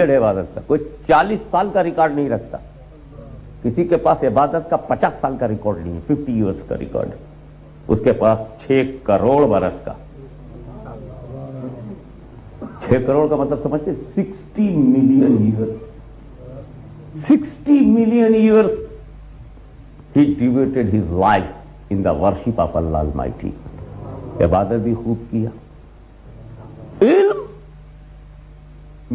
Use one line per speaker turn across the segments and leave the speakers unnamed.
عبادت کا کوئی 40 سال کا ریکارڈ نہیں رکھتا. کسی کے پاس عبادت کا 50 سال کا ریکارڈ نہیں ہے, 50 ایئرس کا ریکارڈ. اس کے پاس 6 کروڑ برس کا. 6 کروڑ کا مطلب سمجھتے 60 million years. 60 million years he devoted his life in the worship of Allah Almighty. عبادت بھی خوب کیا. علم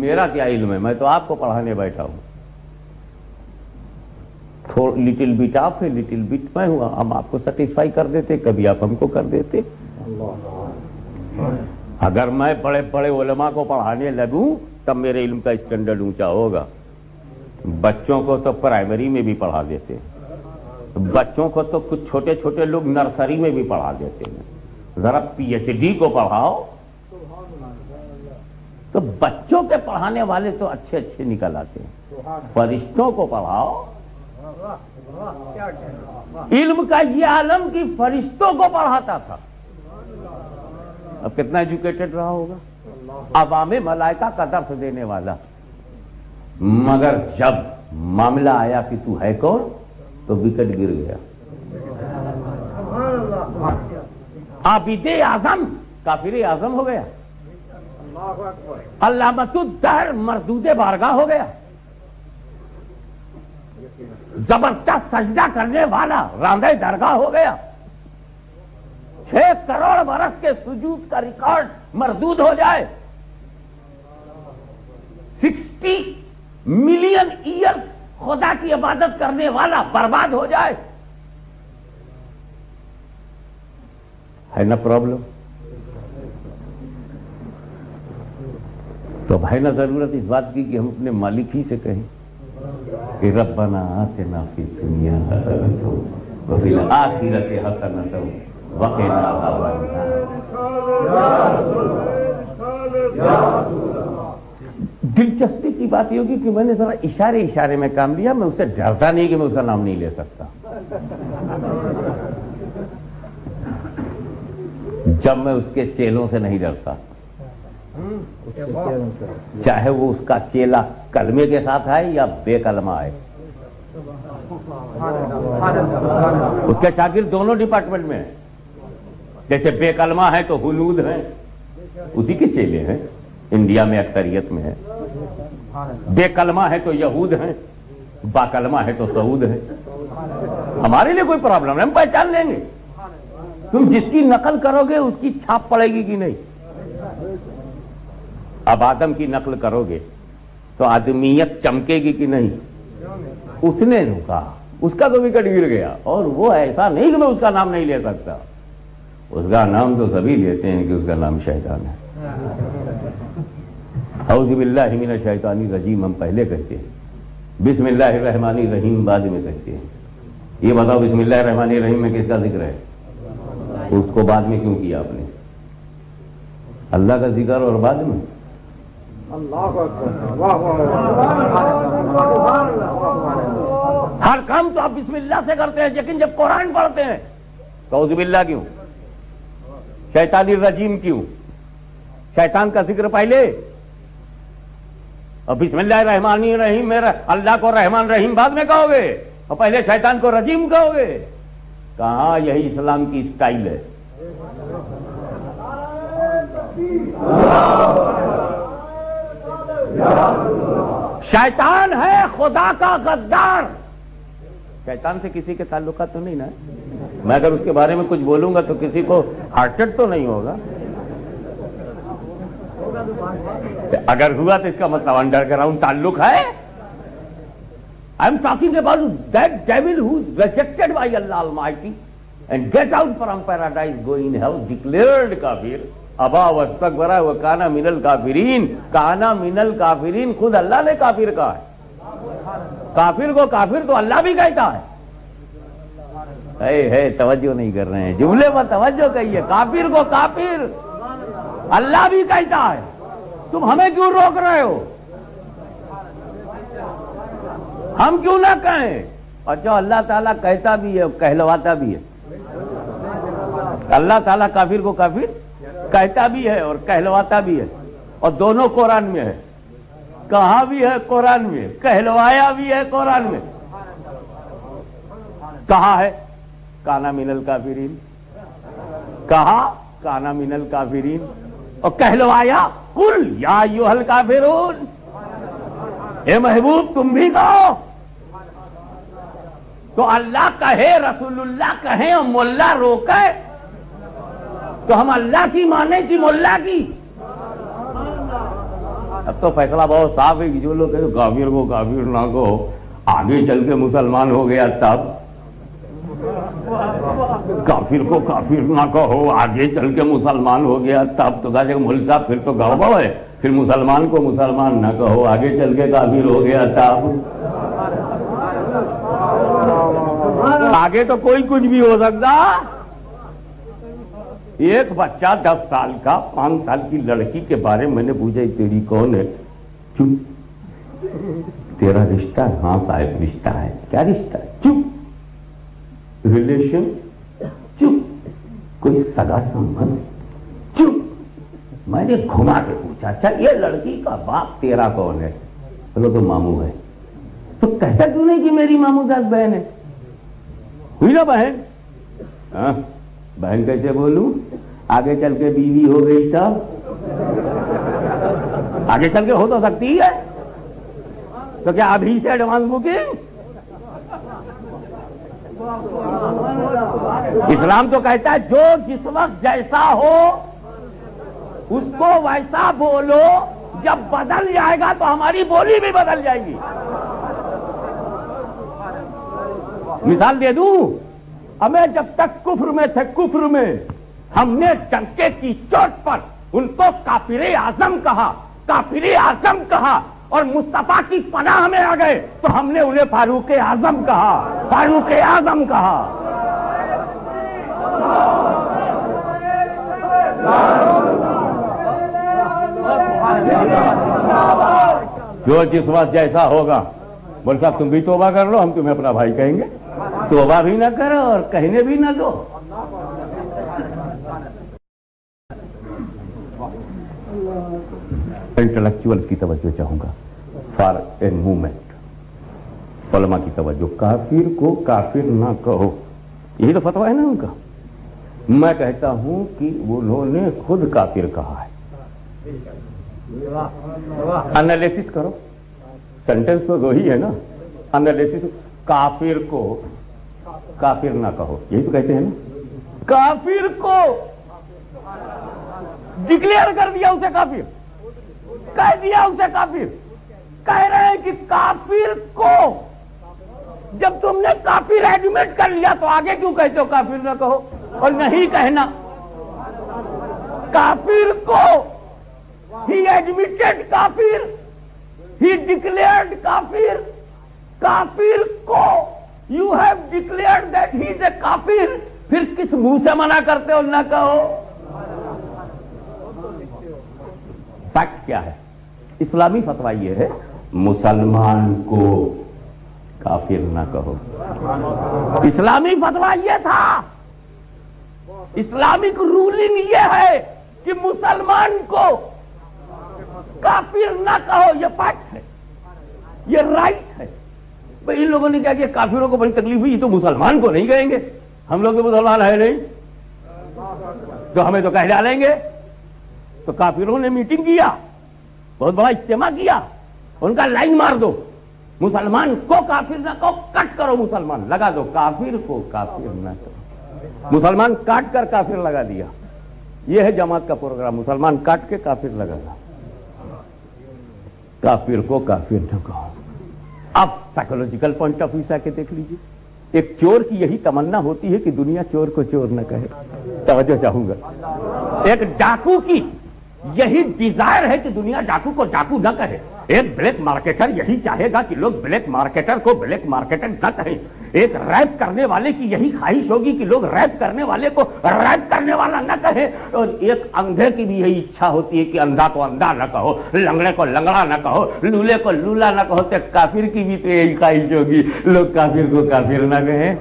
میرا کیا علم ہے, میں تو آپ کو پڑھانے بیٹھا ہوں. لٹل بٹ آپ ہے, لٹل بٹ میں ہوں. ہم آپ کو سیٹسفائی کر دیتے, کبھی آپ ہم کو کر دیتے. اگر میں بڑے بڑے علماء کو پڑھانے لگوں تب میرے علم کا اسٹینڈرڈ اونچا ہوگا. بچوں کو تو پرائمری میں بھی پڑھا دیتے, بچوں کو تو کچھ چھوٹے چھوٹے لوگ نرسری میں بھی پڑھا دیتے ہیں. ذرا پی ایچ ڈی کو پڑھاؤ تو بچوں کے پڑھانے والے تو اچھے اچھے نکل آتے ہیں. فرشتوں کو پڑھاؤ. علم کا یہ عالم کی فرشتوں کو پڑھاتا تھا. اب کتنا ایجوکیٹڈ رہا ہوگا, عوام ملائکہ کا درس دینے والا. مگر جب معاملہ آیا کہ تو ہے کون تو وکٹ گر گیا. عابد اعظم کافر اعظم ہو گیا. علامۃ الدہر مردود بارگاہ ہو گیا. زبردست سجدہ کرنے والا راندہ درگاہ ہو گیا. 6 کروڑ برس کے سجود کا ریکارڈ مردود ہو جائے. 60 ملین ایئرس خدا کی عبادت کرنے والا برباد ہو جائے. ہے نا پرابلم؟ تو ہے نا ضرورت اس بات کی کہ ہم اپنے مالک ہی سے کہیں کہ ربنا آتنا فی الدنیا حسنۃ وفی الآخرۃ حسنۃ وقنا عذاب النار. دلچسپی کی بات یہ ہوگی کہ میں نے ذرا اشارے میں کام لیا. میں اسے ڈرتا نہیں کہ میں اس کا نام نہیں لے سکتا. جب میں اس کے چیلوں سے نہیں ڈرتا, چاہے وہ اس کا چیلا کلمے کے ساتھ آئے یا بے کلمہ آئے. اس کے شاگرد دونوں ڈپارٹمنٹ میں ہیں. جیسے بے کلمہ ہے تو ہنود ہیں, اسی کے چیلے ہیں, انڈیا میں اکثریت میں ہے. بے کلمہ ہے تو یہود ہیں, با کلمہ ہے تو سعود ہے. ہمارے لیے کوئی پرابلم نہیں, ہم پہچان لیں گے. تم جس کی نقل کرو گے اس کی چھاپ پڑے گی کہ نہیں. اب آدم کی نقل کرو گے تو آدمیت چمکے گی کہ نہیں. اس نے کہا, اس کا تو وکٹ گر گیا. اور وہ ایسا نہیں کہ میں اس کا نام نہیں لے سکتا. اس کا نام تو سبھی لیتے ہیں کہ اس کا نام شیطان ہے. اعوذ باللہ من الشیطان الرجیم ہم پہلے کہتے ہیں, بسم اللہ الرحمن الرحیم بعد میں کہتے ہیں. یہ بتاؤ بسم اللہ الرحمن الرحیم میں کس کا ذکر ہے؟ اس کو بعد میں کیوں کیا آپ نے؟ اللہ کا ذکر اور بعد میں. ہر کام تو آپ بسم اللہ سے کرتے ہیں, لیکن جب قرآن پڑھتے ہیں تو اعوذ باللہ کیوں, شیطان الرجیم کیوں؟ شیطان کا ذکر پہلے اور بسم اللہ الرحمن الرحیم میرا اللہ کو رحمان رحیم بعد میں کہو گے اور پہلے شیطان کو رجیم کہو گے. کہاں یہی اسلام کی اسٹائل ہے. شیطان ہے خدا کا غدار. شیطان سے کسی کے تعلقات تو نہیں نا. میں اگر اس کے بارے میں کچھ بولوں گا تو کسی کو ہارٹڈ تو نہیں ہوگا. اگر ہوا تو اس کا مطلب انڈر گراؤنڈ تعلق ہے. I am talking about that devil who is rejected by Allah Almighty and get out from paradise, go in hell, declared kafir. ابا واستکبر وکانا من الکافرین. کانا من الکافرین خود اللہ نے کافر کہا ہے. کافر کو کافر تو اللہ بھی کہتا ہے. توجہ نہیں کر رہے ہیں, جملے پر توجہ کہیے. کافر کو کافر اللہ بھی کہتا ہے. تم ہمیں کیوں روک رہے ہو؟ ہم کیوں نہ کہیں؟ اچھا اللہ تعالیٰ کہتا بھی ہے کہلواتا بھی ہے. اللہ تعالیٰ کافر کو کافر کہتا بھی ہے اور کہلواتا بھی ہے, اور دونوں قرآن میں ہے. کہا بھی ہے قرآن میں، کہلوایا بھی ہے قرآن میں. کہا ہے کانا من الکافرین، کہا کانا من الکافرین، اور کہلوایا قل یا ایھا الکافرون، اے محبوب تم بھی کہو. تو اللہ کہے، رسول اللہ کہیں اور ملا روکے تو ہم اللہ کی مانے کی ملا کی؟ اب تو فیصلہ بہت صاف ہے کہ جو لوگ کہتے کافر کو کافر نہ کہو، آگے چل کے مسلمان ہو گیا تب. کافر کو کافر نہ کہو، آگے چل کے مسلمان ہو گیا تب. تو کہا مول صاحب پھر تو گڑبڑ ہے، پھر مسلمان کو مسلمان نہ کہو، آگے چل کے کافر ہو گیا تب. آگے تو کوئی کچھ بھی ہو سکتا. ایک بچہ 10 سال کا 5 سال کی لڑکی کے بارے میں نے پوچھا تیری کون ہے؟ چپ. تیرا رشتہ؟ ہاں صاحب رشتہ ہے. کیا رشتہ؟ چپ. ریلیشن؟ چپ. کوئی سگا سنبندھ؟ چپ. میں نے گھما کے پوچھا اچھا یہ لڑکی کا باپ تیرا کون ہے؟ بولو تو ماموں ہے. تو کہتا کیوں نہیں کہ میری ماموں داد بہن ہے؟ ہوئی نا بہن؟ ہاں بہن کیسے بولوں؟ آگے چل کے بیوی ہو گئی تب. آگے چل کے ہو تو سکتی ہے. تو کیا ابھی سے ایڈوانس بکنگ؟ اسلام تو کہتا ہے جو جس وقت جیسا ہو اس کو ویسا بولو، جب بدل جائے گا تو ہماری بولی بھی بدل جائے گی. مثال دے دوں، ہمیں جب تک کفر میں تھے، کفر میں ہم نے ڈنکے کی چوٹ پر ان کو کافر اعظم کہا، کافر اعظم کہا، اور مصطفیٰ کی پناہ میں آ گئے تو ہم نے انہیں فاروق اعظم کہا، فاروق اعظم کہا. جو جس وقت جیسا ہوگا. بول صاحب تم بھی توبہ کر لو، ہم تمہیں اپنا بھائی کہیں گے. توبہ بھی نہ کرو اور کہنے بھی نہ دو. انٹلیکچوئل کی توجہ چاہوں گا فار اے مومنٹ. علماء کی توجہ. کافر کو کافر نہ کہو، یہی تو فتویٰ ہے نا ان کا. میں کہتا ہوں کہ انہوں نے خود کافر کہا ہے. انالیسس کرو، سینٹینس تو وہی ہے نا. انالیسس، کافر کو کافر نہ کہو، یہی تو کہتے ہیں نا. کافر کو ڈکلیئر کر دیا اسے کافر، کہہ دیا اسے کافر. کہہ رہے ہیں کہ کافر کو جب تم نے کافر ایڈمٹ کر لیا تو آگے کیوں کہتے ہو کافر نہ کہو؟ اور نہیں کہنا. کافر کو he admitted کافر، he declared کافر. کافر کو you have declared that he is a کافر. پھر کس منہ سے منع کرتے ہو نہ کہو؟ فیکٹ کیا ہے؟ اسلامی فتویٰ یہ ہے مسلمان کو کافر نہ کہو. اسلامی فتویٰ یہ تھا، اسلامک رولنگ یہ ہے کہ مسلمان کو کافر نہ کہو. یہ فیکٹ ہے، یہ رائٹ ہے. ان لوگوں نے کیا کہ کافروں کو بڑی تکلیف ہوئی تو مسلمان کو نہیں کہیں گے، ہم لوگ تو مسلمان ہے نہیں تو ہمیں تو کہہ ڈالیں گے. تو کافروں نے میٹنگ کیا، بہت بڑا اجتماع کیا. ان کا لائن مار دو، مسلمان کو کافر نہ کہو، کٹ کرو مسلمان لگا دو، کافر کو کافر نہ کرو. مسلمان کاٹ کر کافر لگا دیا. یہ ہے جماعت کا پروگرام، مسلمان کاٹ کے کافر لگانا. کافر کو کافر نہ کہو. اب سائیکولوجیکل پوائنٹ آف ویو سے آ کے دیکھ لیجیے. ایک چور کی یہی تمنا ہوتی ہے کہ دنیا چور کو چور نہ کہے. توجہ چاہوں گا. ایک ڈاکو کی یہی ڈیزائر ہے کہ دنیا ڈاکو کو ڈاکو نہ کہے. ایک بلیک مارکیٹر یہی چاہے گا کہ لوگ بلیک مارکیٹر کو بلیک مارکیٹر نہ کہیں. ایک ریپ کرنے والے کی یہی خواہش ہوگی کہ لوگ ریپ کرنے والے کو ریپ کرنے والا نہ کہے. اور ایک اندھے کی بھی یہی اچھا ہوتی ہے کہ اندھا کو اندھا نہ کہو، لنگڑے کو لنگڑا نہ کہو، لولے کو لولا نہ کہو. تو کافر کی بھی تو یہی خواہش ہوگی لوگ کافر کو کافر نہ کہیں.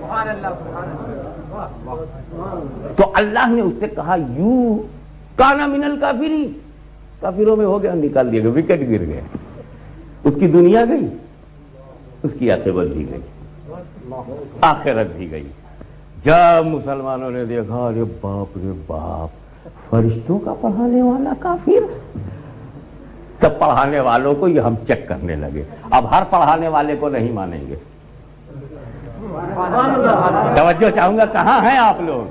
تو اللہ نے اس سے کہا یو کانا من الکافرین، کافروں میں ہو گیا، نکال دیا گیا، وکٹ گر گئے. اس کی دنیا گئی، اس کی عاقبت بھی گئی، آخرت بھی گئی۔ جب مسلمانوں نے دیکھا ارے باپ رے باپ، فرشتوں کا پڑھانے والا کافر، تب پڑھانے والوں کو یہ ہم چیک کرنے لگے۔ اب ہر پڑھانے والے کو نہیں مانیں گے۔ توجہ چاہوں گا، کہاں ہیں آپ لوگ؟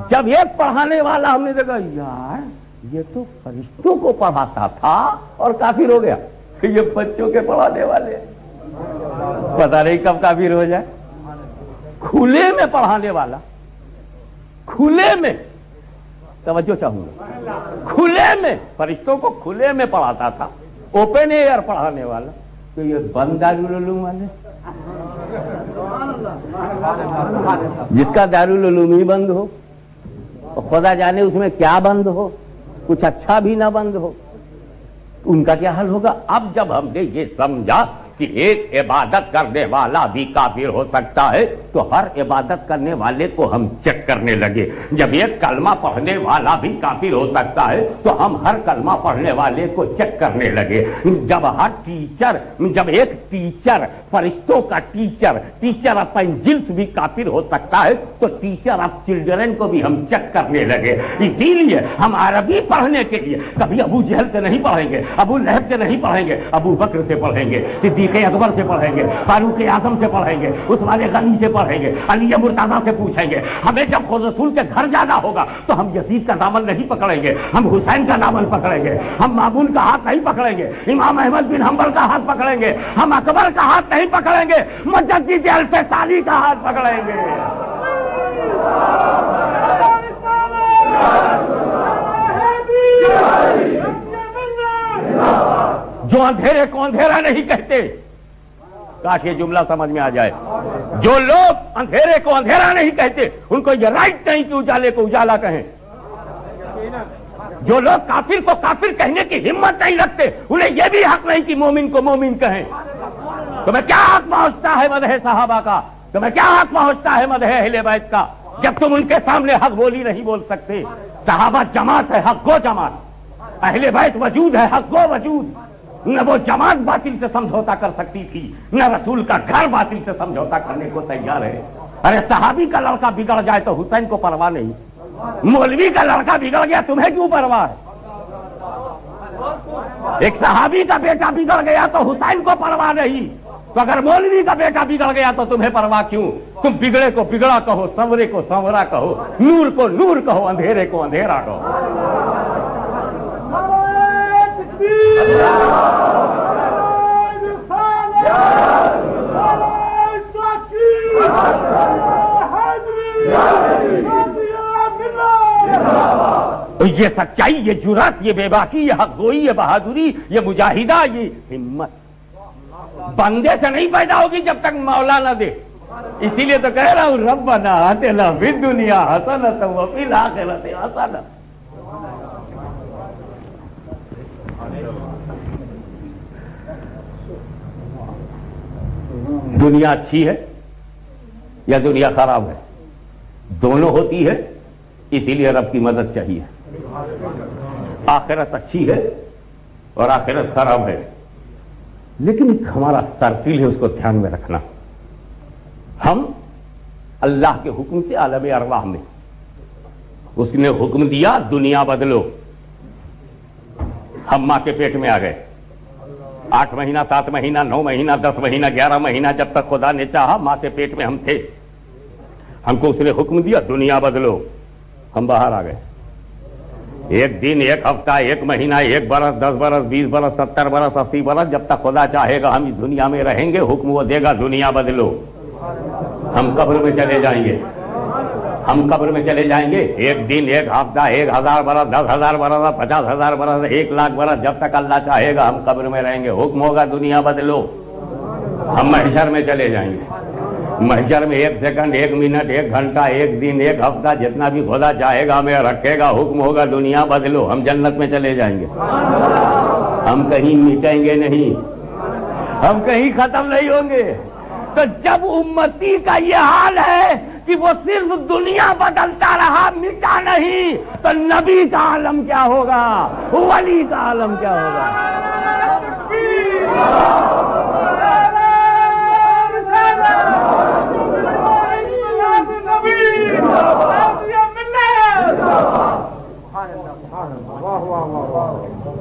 جب ایک پڑھانے والا ہم نے دیکھا یار یہ تو فرشتوں کو پڑھاتا تھا اور کافر ہو گیا، یہ بچوں کے پڑھانے والے، پتہ نہیں کب کافر ہو جائے۔ کھلے میں پڑھانے والا، کھلے میں، توجہ چاہوں گا، کھلے میں فرشتوں کو کھلے میں پڑھاتا تھا، اوپن ایئر پڑھانے والا، تو یہ بند دارالعلوم والے، جس کا دارالعلوم ہی بند ہو، خدا جانے اس میں کیا بند ہو، کچھ اچھا بھی نہ بند ہو، ان کا کیا حل ہوگا؟ اب جب ہم نے یہ سمجھا کہ ایک عبادت کرنے والا بھی کافر ہو سکتا ہے تو ہر عبادت کرنے والے کو ہم چیک کرنے لگے۔ جب ایک کلمہ پڑھنے والا بھی کافر ہو سکتا ہے تو ہم ہر کلمہ پڑھنے والے کو چیک کرنے لگے۔ جب ایک ٹیچر، فرشتوں کا ٹیچر آف اینجلس بھی کافر ہو سکتا ہے تو ٹیچر آف چلڈرن کو بھی ہم چیک کرنے لگے۔ اسی لیے ہم عربی پڑھنے کے لیے کبھی ابو جہل سے نہیں پڑھیں گے، ابو لہب سے نہیں پڑھیں گے، ابو بکر سے پڑھیں گے، صدیق اکبر سے پڑھیں گے، فاروق اعظم سے پڑھیں گے، عثمان غنی سے پڑھیں گے، علی مرتضیٰ سے پوچھیں گے۔ ہمیں جب خود رسول کے گھر جانا ہوگا تو ہم یزید کا دامن نہیں پکڑیں گے، ہم حسین کا دامن پکڑیں گے، ہم مامون کا ہاتھ نہیں پکڑیں گے، امام احمد بن حنبل کا ہاتھ پکڑیں گے، ہم اکبر کا ہاتھ نہیں پکڑیں گے، مجدد الفسانی کا ہاتھ پکڑیں گے۔ جو اندھیرے کو اندھیرا نہیں کہتے، کاش یہ جملہ سمجھ میں آ جائے، جو لوگ اندھیرے کو اندھیرا نہیں کہتے ان کو یہ رائٹ نہیں کہ اجالے کو اجالا کہیں۔ جو لوگ کافر کو کافر کہنے کی ہمت نہیں رکھتے انہیں یہ بھی حق نہیں کہ مومن کو مومن کہیں۔ تمہیں کیا حق پہنچتا ہے مدح صحابہ کا؟ تمہیں کیا حق پہنچتا ہے مدح اہل بیت کا جب تم ان کے سامنے حق بولی نہیں بول سکتے؟ صحابہ جماعت ہے، حق گو جماعت، اہل بیت وجود ہے، حق گو وجود۔ نہ وہ جماعت باطل سے سمجھوتا کر سکتی تھی، نہ رسول کا گھر باطل سے سمجھوتا کرنے کو تیار ہے۔ ارے صحابی کا لڑکا بگڑ جائے تو حسین کو پرواہ نہیں، مولوی کا لڑکا بگڑ گیا تمہیں کیوں پرواہ ہے؟ ایک صحابی کا بیٹا بگڑ گیا تو حسین کو پرواہ نہیں، تو اگر مولوی کا بیٹا بگڑ گیا تو تمہیں پرواہ کیوں؟ تم بگڑے کو بگڑا کہو، سنورے کو سنورا کہو، نور کو نور کہو، اندھیرے کو اندھیرا کہو۔ یہ سچائی، یہ جرات، یہ بے باکی، یہ حق گوئی، یہ بہادری، یہ مجاہدہ، یہ ہمت بندے سے نہیں پیدا ہوگی جب تک مولا نہ دے۔ اسی لیے تو کہہ رہا ہوں ربنا آتنا فی الدنیا حسنۃ وفی الآخرۃ حسنۃ۔ دنیا اچھی ہے یا دنیا خراب ہے؟ دونوں ہوتی ہے، اسی لیے رب کی مدد چاہیے۔ آخرت اچھی ہے اور آخرت خراب ہے، لیکن ایک ہمارا سرکل ہے، اس کو دھیان میں رکھنا۔ ہم اللہ کے حکم سے عالم ارواح میں، اس نے حکم دیا دنیا بدلو، ہم ماں کے پیٹ میں آ گئے، 8 مہینہ 7 مہینہ 9 مہینہ 10 مہینہ 11 مہینہ جب تک خدا نے چاہا ماں کے پیٹ میں ہم تھے، ہم کو اس نے حکم دیا دنیا بدلو، ہم باہر آ گئے۔ ایک دن، ایک ہفتہ، ایک مہینہ، 1 برس، 10 برس، 20 برس، 70 برس، 80 برس، جب تک خدا چاہے گا ہم اس دنیا میں رہیں گے، حکم وہ دے گا دنیا بدلو۔ ہم قبر میں چلے جائیں گے، ہم قبر میں چلے جائیں گے، 1 دن، 1 ہفتہ، 1000 برس، 10,000 برس، 50,000 برس، 1 لاکھ برس، جب تک اللہ چاہے گا ہم قبر میں رہیں گے، حکم ہوگا دنیا بدلو۔ ہم محشر میں چلے جائیں گے، محشر میں 1 سیکنڈ، 1 منٹ، 1 گھنٹہ، 1 دن، 1 ہفتہ، جتنا بھی خدا چاہے گا ہمیں رکھے گا، حکم ہوگا دنیا بدلو۔ ہم جنت میں چلے جائیں گے، ہم کہیں مٹیں گے نہیں، ہم کہیں ختم نہیں ہوں گے۔ تو جب امتی کا یہ حال ہے کہ وہ صرف دنیا بدلتا رہا، مٹا نہیں، تو نبی کا عالم کیا ہوگا، ولی کا عالم کیا ہوگا؟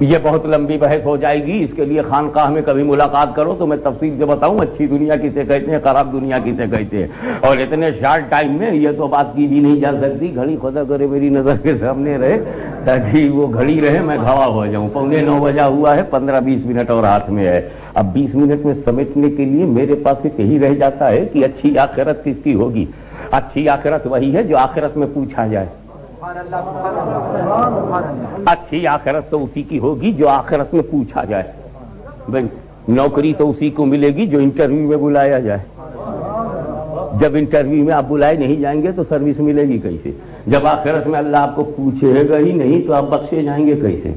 یہ بہت لمبی بحث ہو جائے گی، اس کے لیے خانقاہ میں کبھی ملاقات کرو تو میں تفصیل سے بتاؤں اچھی دنیا کسے کہتے ہیں، خراب دنیا کسے کہتے ہیں، اور اتنے شارٹ ٹائم میں یہ تو بات کی بھی نہیں جا سکتی۔ گھڑی خدا کرے میری نظر کے سامنے رہے تاکہ وہ گھڑی رہے، میں گواہ ہو جاؤں۔ 8:45 بجا ہوا ہے، 15-20 منٹ اور ہاتھ میں ہے۔ اب 20 منٹ میں سمیٹنے کے لیے میرے پاس صرف یہی رہ جاتا ہے کہ اچھی آخرت کس کی ہوگی۔ اچھی آخرت وہی ہے جو آخرت میں پوچھا جائے، اچھی آخرت تو اسی کی ہوگی جو آخرت میں پوچھا جائے۔ بھئی نوکری تو اسی کو ملے گی جو انٹرویو میں بلایا جائے۔ جب انٹرویو میں آپ بلائے نہیں جائیں گے تو سروس ملے گی کیسے؟ جب آخرت میں اللہ آپ کو پوچھے گا ہی نہیں تو آپ بخشے جائیں گے کیسے؟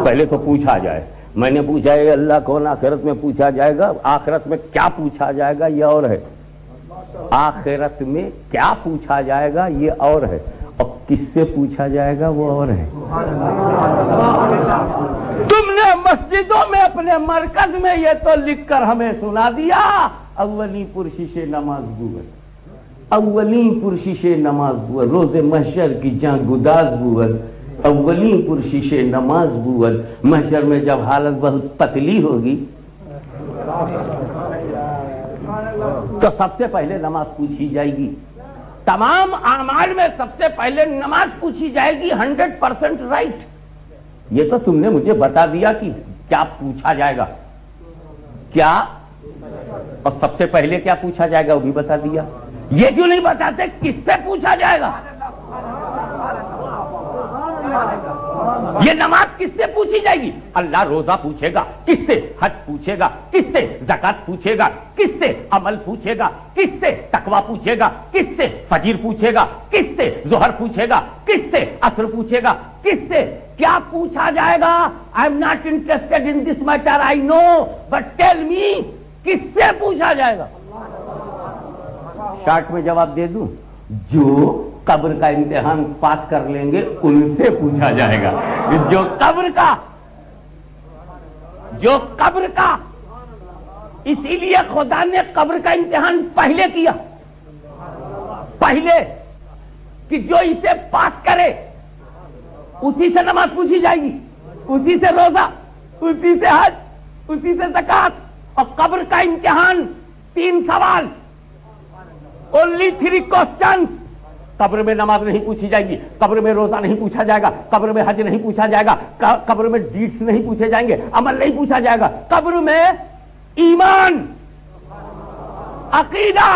پہلے تو پوچھا جائے۔ میں نے پوچھا ہے اللہ کون آخرت میں پوچھا جائے گا، آخرت میں کیا پوچھا جائے گا یہ اور ہے، آخرت میں کیا پوچھا جائے گا یہ اور ہے، اور کس سے پوچھا جائے گا وہ اور ہے۔ تم نے مسجدوں میں اپنے مرکز میں یہ تو لکھ کر ہمیں سنا دیا، اولی پرشش نماز بود، اولی پرشش نماز بود، روز محشر کی جان گداز بود، اولی پرشش نماز بود۔ محشر میں جب حالت بہت پتلی ہوگی تو سب سے پہلے نماز پوچھی جائے گی، تمام اعمال میں سب سے پہلے نماز پوچھی جائے گی، 100% رائٹ۔ یہ تو تم نے مجھے بتا دیا کہ کیا پوچھا جائے گا، کیا، اور سب سے پہلے کیا پوچھا جائے گا وہ بھی بتا دیا۔ یہ کیوں نہیں بتاتے کس سے پوچھا جائے گا؟ یہ نماز کس سے پوچھی جائے گی؟ اللہ روزہ پوچھے گا، کس سے؟ حج پوچھے گا، کس سے؟ زکات پوچھے گا، کس سے؟ عمل پوچھے گا، کس سے؟ تقوی پوچھے گا، کس سے؟ فجر پوچھے گا، کس سے؟ ظہر پوچھے گا، کس سے؟ عصر پوچھے گا، کس سے؟ کیا پوچھا جائے گا؟ I am not interested in this matter, I know, but tell me, کس سے پوچھا جائے گا؟ شارٹ میں جواب دے دوں، جو قبر کا امتحان پاس کر لیں گے ان سے پوچھا جائے گا۔ جو قبر کا اسی لیے خدا نے قبر کا امتحان پہلے کیا، پہلے، کہ جو اسے پاس کرے اسی سے نماز پوچھی جائے گی، اسی سے روزہ، اسی سے حج، اسی سے زکات۔ اور قبر کا امتحان 3 سوال، only 3 questions۔ قبر میں نماز نہیں پوچھی جائے گی، قبر میں روزہ نہیں پوچھا جائے گا، قبر میں حج نہیں پوچھا جائے گا، قبر میں ڈیٹس نہیں پوچھے جائیں گے، عمل نہیں پوچھا جائے گا۔ قبر میں ایمان، عقیدہ،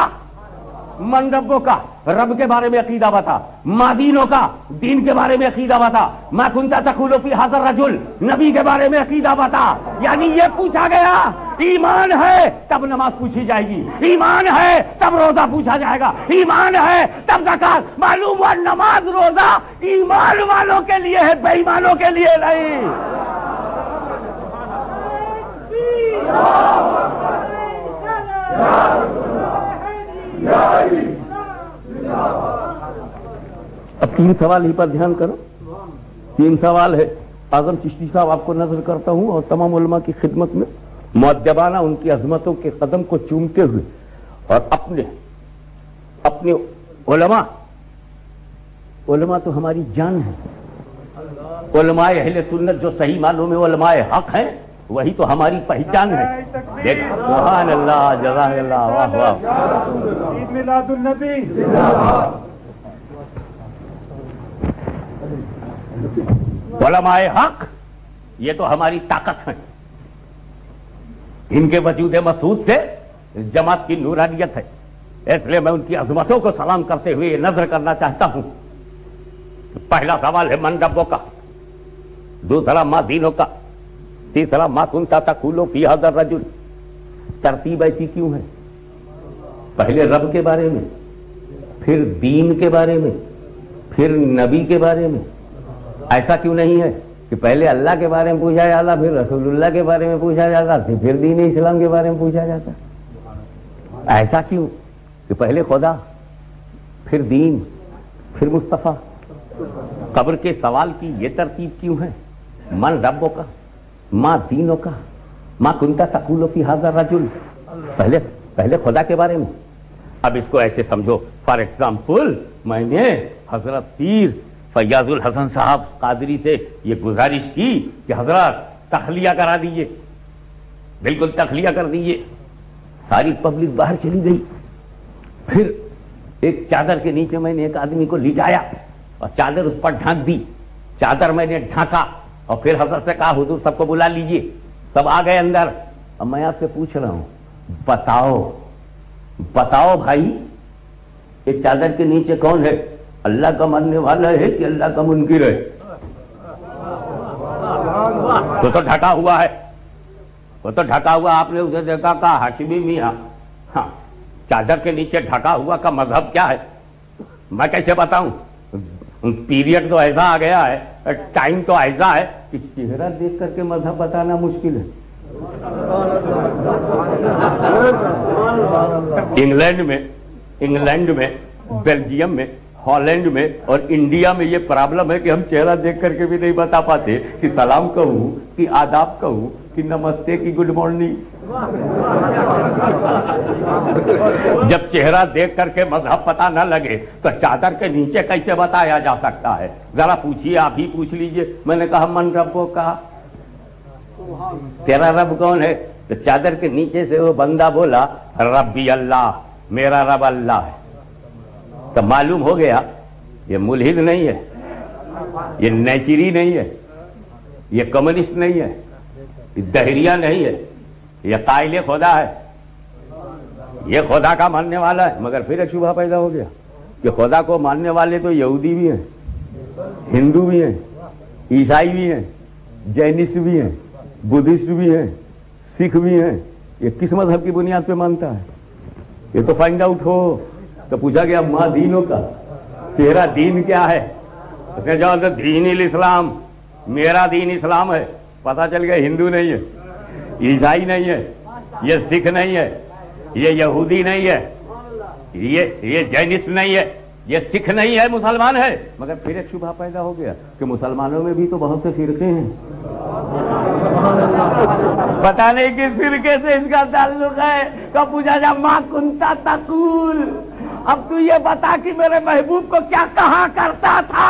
من ربوں کا، رب کے بارے میں عقیدہ بتا، ما دینوں کا، دین کے بارے میں عقیدہ بتا، ما کنت تقول فی ھذا الرجل، نبی کے بارے میں عقیدہ بتا۔ یعنی یہ پوچھا گیا، ایمان ہے تب نماز پوچھی جائے گی، ایمان ہے تب روزہ پوچھا جائے گا، ایمان ہے تب زکات۔ معلوم ہوا نماز روزہ ایمان والوں کے لیے ہے، بے ایمانوں کے لیے نہیں۔ اب 3 سوال ہی پر دھیان کرو، 3 سوال ہے۔ اعظم چشتی صاحب آپ کو نظر کرتا ہوں اور تمام علماء کی خدمت میں مؤدبانہ ان کی عظمتوں کے قدم کو چومتے ہوئے، اور اپنے علماء تو ہماری جان ہے، علماء اہل سنت جو صحیح معنوں میں علماء حق ہیں وہی تو ہماری پہچان ہے۔ دیکھ سبحان اللہ، جزاک اللہ، واہ واہ، عید میلاد النبی۔ علماء حق یہ تو ہماری طاقت ہے، ان کے وجود مسعود سے جماعت کی نورانیت ہے، اس لیے میں ان کی عظمتوں کو سلام کرتے ہوئے یہ نظر کرنا چاہتا ہوں۔ پہلا سوال ہے من ربوں کا، دوسرا ما دینوں کا، تیسرا ما کنت تقول فی ھذا الرجل۔ ترتیب ایسی کیوں ہے؟ پہلے رب کے بارے میں، پھر دین کے بارے میں، پھر نبی کے بارے میں۔ ایسا کیوں نہیں ہے کہ پہلے اللہ کے بارے میں پوچھا جاتا، پھر رسول اللہ کے بارے میں پوچھا جاتا، پھر دین اسلام کے بارے میں پوچھا جاتا؟ ایسا کیوں کہ پہلے خدا، پھر دین، پھر مصطفیٰ؟ قبر کے سوال کی یہ ترتیب کیوں ہے؟ من ربوں کا، ما دینوں کا، ما کنت تقول فی ھذا الرجل، پہلے خدا کے بارے میں۔ اب اس کو ایسے سمجھو، فار ایگزامپل میں نے حضرت پیر فیاض الحسن صاحب قادری سے یہ گزارش کی کہ حضرات تخلیہ کرا دیجیے، بالکل تخلیہ کر دیجیے. ساری پبلک باہر چلی گئی. پھر ایک چادر کے نیچے میں نے ایک آدمی کو لے جایا اور چادر اس پر ڈھانک دی. چادر میں نے ڈھانکا اور پھر حضرت سے کہا حضور سب کو بلا لیجیے. سب آ گئے اندر. اب میں آپ سے پوچھ رہا ہوں، بتاؤ بھائی، ایک چادر کے نیچے کون ہے؟ اللہ کا ماننے والا ہے کہ اللہ کا منکر ہے؟ تو ڈھکا ہوا ہے، وہ تو ڈھکا ہوا. آپ نے اسے دیکھا کہا ہاشمی میاں، ہاں چادر کے نیچے ڈھکا ہوا کا مذہب کیا ہے؟ میں کیسے بتاؤں؟ پیریڈ تو ایسا آ گیا ہے، ٹائم تو ایسا ہے کہ چہرہ دیکھ کر کے مذہب بتانا مشکل ہے. انگلینڈ میں بیلجیم میں ہالینڈ میں اور انڈیا میں یہ پرابلم ہے کہ ہم چہرہ دیکھ کر کے بھی نہیں بتا پاتے کہ سلام کہوں کہ آداب کہوں کہ نمستے کی گڈ مارننگ. جب چہرہ دیکھ کر کے مذہب پتا نہ لگے تو چادر کے نیچے کیسے بتایا جا سکتا ہے؟ ذرا پوچھیے، آپ ہی پوچھ لیجئے. میں نے کہا من رب کو کہا، تیرا رب کون ہے؟ تو چادر کے نیچے سے وہ بندہ بولا ربی اللہ، میرا رب اللہ ہے. تو معلوم ہو گیا یہ ملحد نہیں ہے، یہ نیچری نہیں ہے، یہ کمیونسٹ نہیں ہے، یہ دہریہ نہیں ہے، یہ قائل خدا ہے، یہ خدا کا ماننے والا ہے. مگر پھر ایک شبہ پیدا ہو گیا کہ خدا کو ماننے والے تو یہودی بھی ہیں، ہندو بھی ہیں، عیسائی بھی ہیں، جینسٹ بھی ہیں، بدھسٹ بھی ہیں، سکھ بھی ہیں. یہ کس مذہب کی بنیاد پہ مانتا ہے؟ یہ تو فائنڈ آؤٹ ہو. تو پوچھا گیا ماں دینوں کا، تیرا دین کیا ہے؟ اس نے جواب دیا دین الاسلام، میرا دین اسلام ہے. پتا چل گیا ہندو نہیں ہے، عیسائی نہیں ہے، یہ سکھ نہیں ہے، یہ یہودی نہیں ہے، یہ جینسٹ نہیں ہے، یہ سکھ نہیں ہے، مسلمان ہے. مگر پھر ایک شبہ پیدا ہو گیا کہ مسلمانوں میں بھی تو بہت سے فرقے ہیں. پتا نہیں کس فرقے سے اس کا تعلق ہے. کب پوچھا جا ماں کنتا تقول، اب تو یہ بتا کہ میرے محبوب کو کیا کہا کرتا تھا؟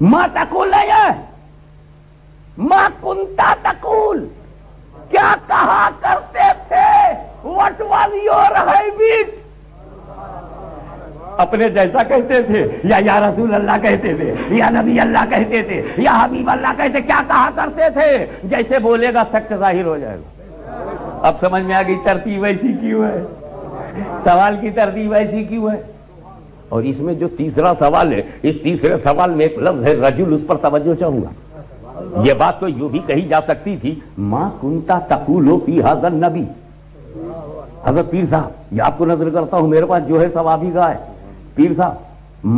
ماں تقول نہیں ہے، ماں کنتا تقول، کیا کہا کرتے تھے؟ What was your habit؟ اپنے جیسا کہتے تھے یا رسول اللہ کہتے تھے یا نبی اللہ کہتے تھے یا حبیب اللہ کہتے؟ کیا کہا کرتے تھے؟ جیسے بولے گا سچ ظاہر ہو جائے گا. اب سمجھ میں آ گئی ترتیب ایسی کیوں ہے، سوال کی ترتیب ایسی کیوں ہے. اور اس میں جو تیسرا سوال ہے، اس تیسرے سوال میں ایک لفظ ہے رجل، اس پر توجہ چاہوں گا. یہ بات تو یوں بھی کہی جا سکتی تھی ما کنتا تقول فی ھذا النبی. حضرت پیر صاحب، یہ آپ کو نظر کرتا ہوں، میرے پاس جو ہے سب آپ ہی کا ہے. پیر صاحب،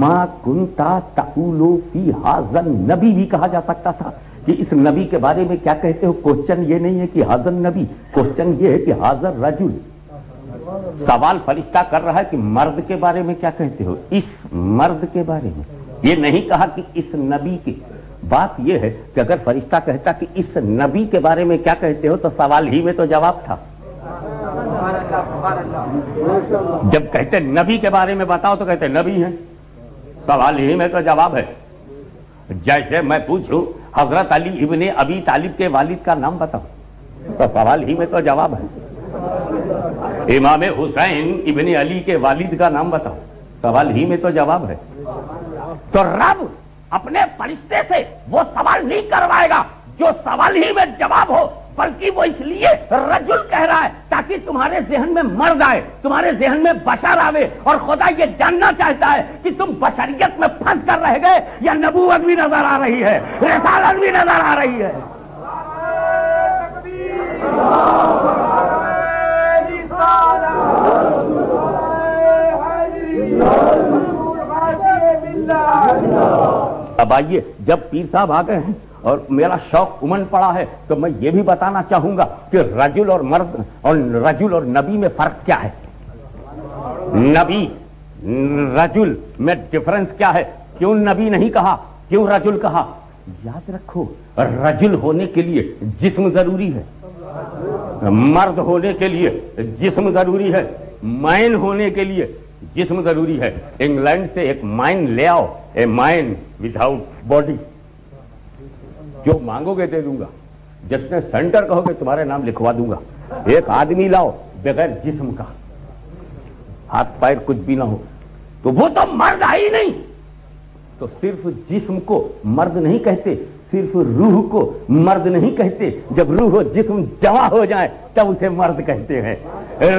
ما کنتا تقول فی ھذا النبی بھی کہا جا سکتا تھا کہ اس نبی کے بارے میں کیا کہتے ہو. کوشچن یہ نہیں ہے کہ ھذا النبی، کوشچن یہ ہے کہ ھذا الرجل. سوال فرشتہ کر رہا ہے کہ مرد کے بارے میں کیا کہتے ہو، اس مرد کے بارے میں. یہ نہیں کہا کہ اس نبی کے. بات یہ ہے کہ اگر فرشتہ کہتا کہ اس نبی کے بارے میں کیا کہتے ہو تو سوال ہی میں تو جواب تھا. جب کہتے نبی کے بارے میں بتاؤ تو کہتے نبی ہیں، سوال ہی میں تو جواب ہے. جیسے میں پوچھوں حضرت علی ابن ابی طالب کے والد کا نام بتاؤ تو سوال ہی میں تو جواب ہے. امام حسین ابن علی کے والد کا نام بتاؤ، سوال ہی میں تو جواب ہے. تو رب اپنے فرشتے سے وہ سوال نہیں کروائے گا جو سوال ہی میں جواب ہو، بلکہ وہ اس لیے رجل کہہ رہا ہے تاکہ تمہارے ذہن میں مرد آئے، تمہارے ذہن میں بشر آوے. اور خدا یہ جاننا چاہتا ہے کہ تم بشریت میں پھنس کر رہ گئے یا نبوت بھی نظر آ رہی ہے، رسالت بھی نظر آ رہی ہے. اب آئیے، جب پیر صاحب آ گئے ہیں اور میرا شوق امن پڑا ہے تو میں یہ بھی بتانا چاہوں گا کہ رجل اور مرد اور رجل اور نبی میں فرق کیا ہے. نبی رجل میں ڈفرنس کیا ہے؟ کیوں نبی نہیں کہا، کیوں رجل کہا؟ یاد رکھو رجل ہونے کے لیے جسم ضروری ہے، مرد ہونے کے لیے جسم ضروری ہے، مائن ہونے کے لیے جسم ضروری ہے۔ انگلینڈ سے ایک مائن لے آؤ، اے مائن وداؤٹ باڈی، جو مانگو گے دے دوں گا، جتنے سینٹر کہو گے تمہارے نام لکھوا دوں گا۔ ایک آدمی لاؤ بغیر جسم کا، ہاتھ پیر کچھ بھی نہ ہو، تو وہ تو مرد ہے ہی نہیں۔ تو صرف جسم کو مرد نہیں کہتے، صرف روح کو مرد نہیں کہتے، جب روح و جسم جمع ہو جائے تب اسے مرد کہتے ہیں۔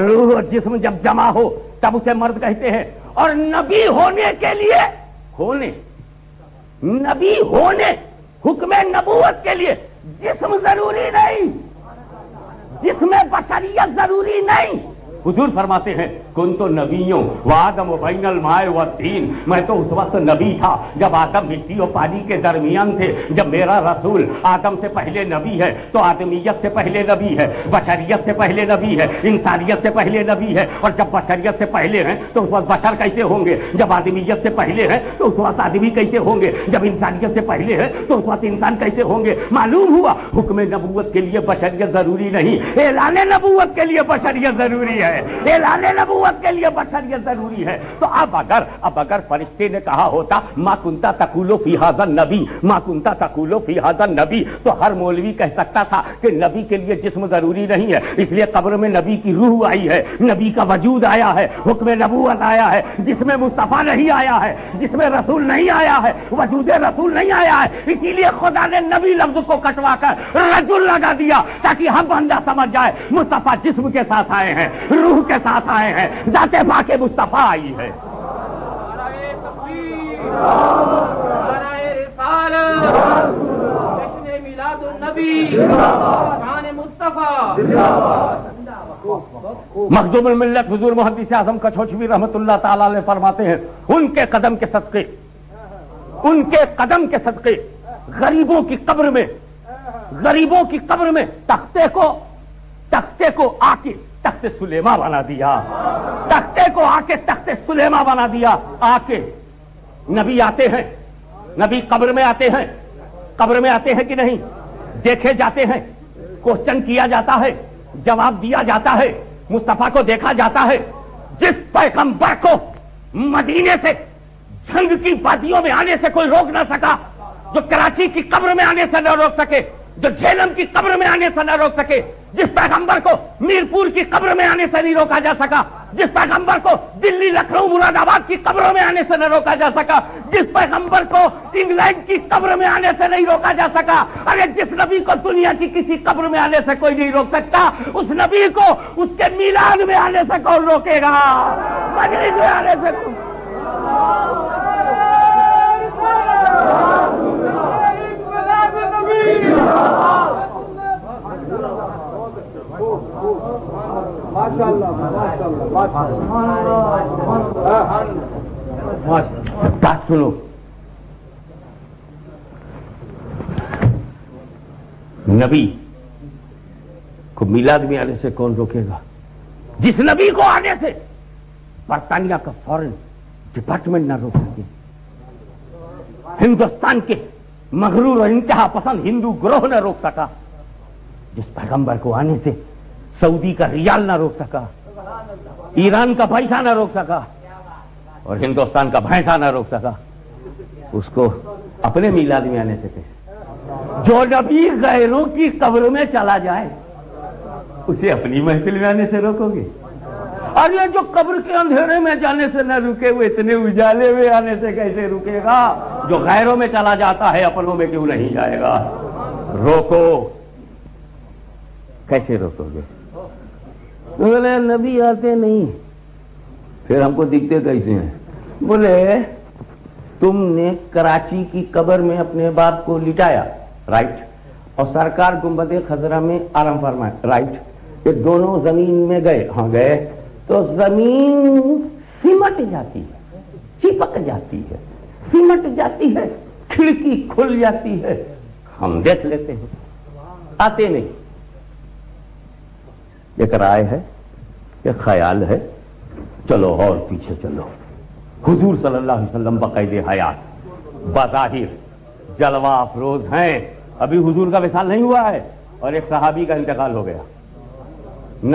روح و جسم جب جمع ہو تب اسے مرد کہتے ہیں۔ اور نبی ہونے کے لیے نبی ہونے، حکم نبوت کے لیے جسم ضروری نہیں، جسم بشریت ضروری نہیں۔ حضور فرماتے ہیں کنت نبیوں وآدم بین الماء والطین، میں تو اس وقت نبی تھا جب آدم مٹی اور پانی کے درمیان تھے۔ جب میرا رسول آدم سے پہلے نبی ہے تو آدمیت سے پہلے نبی ہے، بشریت سے پہلے نبی ہے، انسانیت سے پہلے نبی ہے۔ اور جب بشریت سے پہلے ہیں تو اس وقت بشر کیسے ہوں گے؟ جب آدمیت سے پہلے ہیں تو اس وقت آدمی کیسے ہوں گے؟ جب انسانیت سے پہلے ہیں تو اس وقت انسان کیسے ہوں گے؟ معلوم ہوا حکم نبوت کے لیے بشریت ضروری نہیں، اعلان نبوت کے لیے بشریت ضروری ہے، اعلان نبوت کے لیے بشریت ضروری ہے۔ تو اب اگر فرشتے نے کہا ہوتا ما کنتا تقولو فی ھذا النبی، ما کنتا تقولو فی ھذا النبی، تو ہر مولوی کہہ سکتا تھا کہ نبی کے لیے جسم ضروری نہیں ہے، اس لیے قبر میں نبی کی روح آئی ہے، نبی کا وجود آیا ہے، حکم نبوت آیا ہے، جس میں مصطفیٰ نہیں آیا ہے، جس میں رسول نہیں آیا ہے، وجود رسول نہیں آیا ہے۔ اسی لیے خدا نے نبی لفظ کو کٹوا کر رجل لگا دیا تاکہ ہم بندہ سمجھ جائے مصطفیٰ جسم کے ساتھ آئے ہیں، روح کے ساتھ آئے ہیں، ذات پاک مصطفیٰ آئی ہے۔ مخدوم الملت حضور محدث اعظم کچھوچوی رحمت اللہ تعالی علیہ فرماتے ہیں ان کے قدم کے صدقے، ان کے قدم کے صدقے غریبوں کی قبر میں تختے کو آ کے تخت سلیمہ بنا دیا، تختے کو آ کے تخت سلیمہ بنا دیا۔ آ کے نبی آتے ہیں، نبی قبر میں آتے ہیں کہ نہیں؟ دیکھے جاتے ہیں، کوشچن کیا جاتا ہے، جواب دیا جاتا ہے، مصطفیٰ کو دیکھا جاتا ہے۔ جس پیغمبر کو مدینے سے جھنگ کی وادیوں میں آنے سے کوئی روک نہ سکا، جو کراچی کی قبر میں آنے سے نہ روک سکے، جو جہلم کی قبر میں آنے سے نہ روک سکے، جس پیغمبر کو میرپور کی قبر میں آنے سے نہیں روکا جا سکا، جس پیغمبر کو دلی لکھنؤ مراد آباد کی قبروں میں آنے سے نہ روکا جا سکا، جس پیغمبر کو انگلینڈ کی قبر میں آنے سے نہیں روکا جا سکا، ارے جس نبی کو دنیا کی کسی قبر میں آنے سے کوئی نہیں روک سکتا، اس نبی کو اس کے میلاد میں آنے سے کون روکے گا؟ مجلس میں آنے سے بات سنو، نبی کو میلاد میں آنے سے کون روکے گا؟ جس نبی کو آنے سے برطانیہ کا فورن ڈپارٹمنٹ نہ روک سکے، ہندوستان کے مغرور اور انتہا پسند ہندو گروہ نہ روک سکا، جس پیغمبر کو آنے سے سعودی کا ریال نہ روک سکا، ایران کا پیسہ نہ روک سکا اور ہندوستان کا بھینسا نہ روک سکا، اس کو اپنے میلاد میں آنے سے کہے۔ جو نبی غیروں کی قبر میں چلا جائے اسے اپنی محفل میں آنے سے روکو گے؟ اور یہ جو قبر کے اندھیرے میں جانے سے نہ رکے وہ اتنے اجالے میں آنے سے کیسے رکے گا؟ جو غیروں میں چلا جاتا ہے اپنوں میں کیوں نہیں جائے گا؟ روکو، کیسے روکو گے؟ بولے نبی آتے نہیں، پھر ہم کو دکھتے کیسے ہیں؟ بولے تم نے کراچی کی قبر میں اپنے باپ کو لٹایا، رائٹ، اور سرکار گنبد خضرا میں آرام فرمایا، رائٹ، یہ دونوں زمین میں گئے، ہاں گئے، تو زمین سمٹ جاتی ہے، چپک جاتی ہے، سمٹ جاتی ہے، کھڑکی کھل جاتی ہے، ہم دیکھ لیتے ہیں، آتے نہیں۔ ایک رائے ہے، ایک خیال ہے، چلو اور پیچھے چلو۔ حضور صلی اللہ علیہ وسلم بقید حیات بظاہر جلوہ افروز ہیں، ابھی حضور کا وصال نہیں ہوا ہے، اور ایک صحابی کا انتقال ہو گیا.